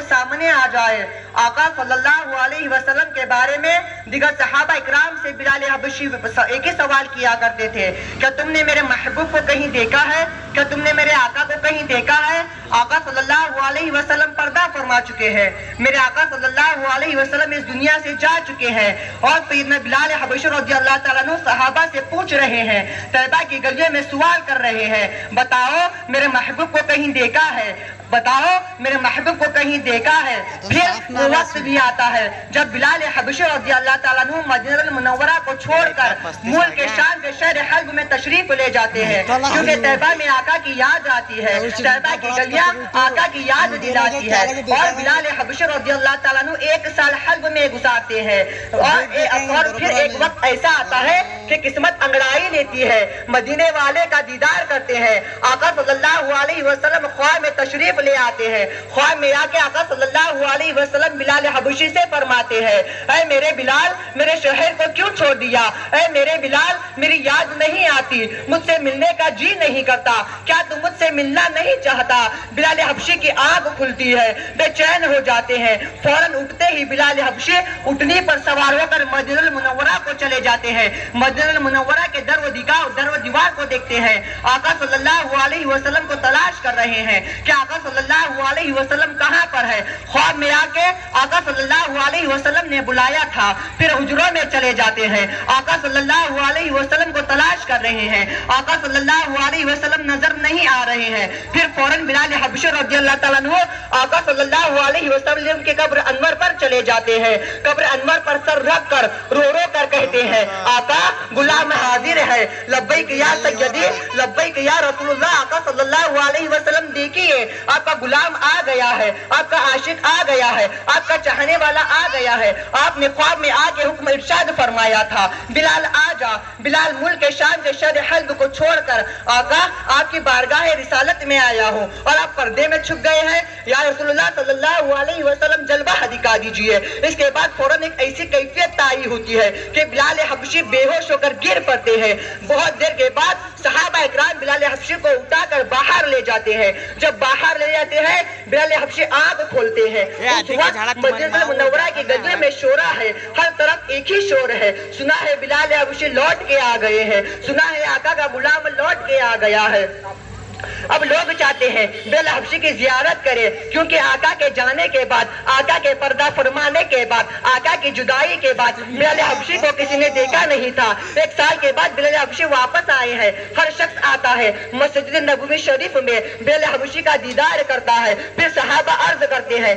सामने आ जाए। आका सल्लल्लाहु अलैहि वसल्लम के बारे में दिगर सहाबा इकराम से बिलाल हबशी एक ही सवाल किया करते थे, क्या तुमने मेरे महबूब को कहीं देखा है? क्या तुमने मेरे आका को कहीं देखा है? आका सल्लल्लाहु अलैहि वसल्लम पर्दा फरमा चुके हैं, मेरे आका सल्लल्लाहु अलैहि वसल्लम इस दुनिया से जा चुके हैं। और सैयदना बिलाल हबशी रज़ियल्लाहु ताला अन्हु सहाबा से पूछ रहे हैं, तैबा की गलियों में सवाल कर रहे हैं, बताओ मेरे महबूब को कहीं देखा है? बताओ मेरे महबूब को कहीं देखा है? फिर वो वक्त भी आता है जब बिलाल हबशी रज़ियल्लाहु ताला अन्हु मदीना मुनव्वरा को छोड़कर मुल्क के शाम के शहर हल्ब में तशरीफ ले जाते हैं, क्योंकि तैबा में आका की याद आती है, तैबा की गलियां आका की याद दिलाती है। और बिलाल हबशी रज़ियल्लाहु ताला अन्हु 1 साल हल्ब में गुजारते हैं। और फिर एक वक्त ऐसा आता है कि किस्मत अंगड़ाई लेती है, मदीने वाले का दीदार करते हैं। आका सल्लल्लाहु अलैहि वसल्लम ख्वाब में तशरीफ ले आते हैं। ख्वाब में आके आका सल्लल्लाहु अलैहि वसल्लम बिलाल हबशी से फरमाते हैं, ऐ मेरे बिलाल, मेरे शहर को क्यों छोड़ दिया? ऐ मेरे बिलाल, मेरी याद नहीं आती, मुझसे मिलने का जी नहीं करता, क्या तुम मुझसे मिलना नहीं चाहता? बिलाल हबशी की आंख खुलती है, बेचैन हो जाते हैं। फौरन उठते ही बिलाल हबशी उठनी पर सवार होकर मदीना मुनव्वरा को चले जाते हैं। मदीना मुनव्वरा के दर व दीवार को देखते हैं, आका सल्लल्लाहु अलैहि वसल्लम को तलाश कर रहे हैं कि आका सल्लल्लाहु अलैहि वसल्लम कहां पर है। ख्वाब में आके आका सल्लल्लाहु अलैहि वसल्लम ने बुलाया था, फिर हुजरों में चले जाते हैं, आका सल्लल्लाहु अलैहि वसल्लम को तलाश कर रहे हैं, आका सल्लल्लाहु अलैहि वसल्लम नजर नहीं आ रहे हैं। फिर फौरन बिलाल हबशी रज़ियल्लाहु ताला अन्हु आका सल्लल्लाहु अलैहि वसल्लम के कब्र अनवर पर चले जाते हैं। कब्र अनवर पर सर रख कर रो रो कर कहते हैं, आका गुलाम हाजिर है, लब्बैक या सय्यदी, लब्बैक या रसूलुल्लाह। आका सल्लल्लाहु अलैहि वसल्लम देखिए, आपका गुलाम आ गया है, आपका आशिक आ गया है, आपका चाहने वाला आ गया है। आपने ख्वाब में आके हुक्म इरशाद फरमाया था, बिलाल आ जा। बिलाल मुल्क के शाम के शहर हल्ब को छोड़कर आका आपकी बारगाह रिसालत में आया हूँ और आप पर्दे में छुप गए हैं, या रसूलुल्लाह सल्लल्लाहु अलैहि वसल्लम जलवा दिखा दीजिए। इसके बाद फौरन एक ऐसी कैफियत ताई होती है कि बिलाल हबशी बेहोश होकर गिर पड़ते हैं। बहुत देर के बाद सहाबा इकराम बिलाल हबशी को उठाकर बाहर ले जाते हैं। जब बाहर ले जाते हैं, बिलाल हबशी आंख खोलते हैं। उस वक्त मदीना मुनव्वरा की गलियों में शोरा है, हर तरफ एक ही शोर है। सुना है बिलाल हबशी लौट के आ गए हैं, सुना है आका का गुलाम लौट के आ गया है। अब लोग चाहते हैं बिलाल हबशी की जियारत करें, क्योंकि आका के जाने के बाद, आका के पर्दा फरमाने के बाद, आका की जुदाई के बाद बिलाल हबशी को किसी ने देखा नहीं था। 1 साल के बाद बिलाल हबशी वापस आए हैं। हर शख्स आता है मस्जिद नबवी शरीफ में बिलाल हबशी का दीदार करता है। फिर सहाबा अर्ज करते हैं,